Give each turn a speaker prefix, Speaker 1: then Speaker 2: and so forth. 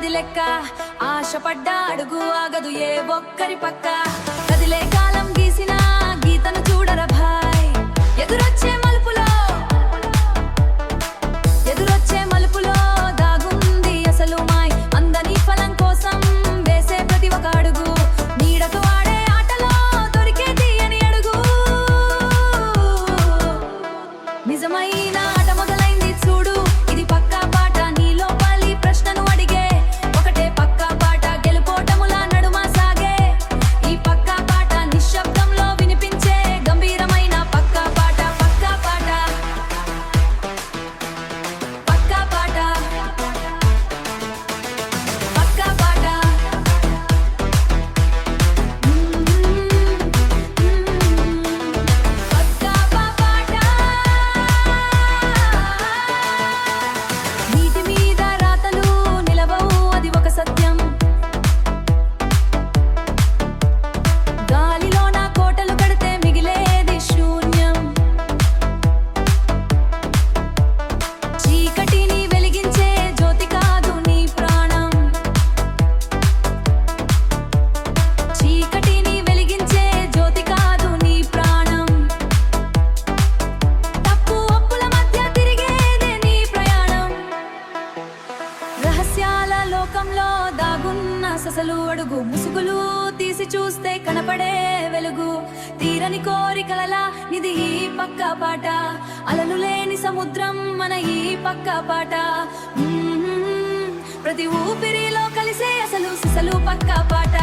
Speaker 1: అది లెక్క ఆశపడ్డ అడుగు ఆగదు ఏ ఒక్కరి పక్క కదిలే కాలం గీసిన గీతను చూడర భాయ్ ఎదురొచ్చే మలుపులో దాగుంది అసలు మాయ్ అందని ఫలం కోసం వేసే ప్రతి ఒక అడుగు నీడకు ఆడే ఆటలో దొరికే తీయని అడుగు నిజమైన ఆట మొదలైంది చూడు ఇది పక్కా పాట నీలో పాలి ప్రశ్నను అడిగే ఒకటే పక్కా పాట గెలుపోటముల నడుమ సాగే ఈ పక్కా పాట నిశ్శబ్దంలో వినిపించే గంభీరమైన పక్కా పాట పక్కా పాట పక్కా పాట పక్కా పాట పక్కా పాట నీటి మీద రాతలు నిలవవు అది ఒక సత్యం గాలిలో నా కోటలు కడితే మిగిలేది శూన్యం చీకటిని వెలిగించే జ్యోతి కాదు నీ ప్రాణం చీకటిని వెలిగించే జ్యోతి కాదు నీ ప్రాణం తప్పు ఒప్పుల మధ్య తిరిగేదే నీ ప్రయాణం రహస్యాల లోకంలో దాగున్న ససలు అడుగు ముసుగులు తీసి చూస్తే కనపడే వెలుగు తీరని కోరికలలా ఇది ఈ పక్కా పాట అలలు లేని సముద్రం మన ఈ పక్కా పాట ప్రతి ఊపిరిలో కలిసే అసలు సిసలు పక్కా పాట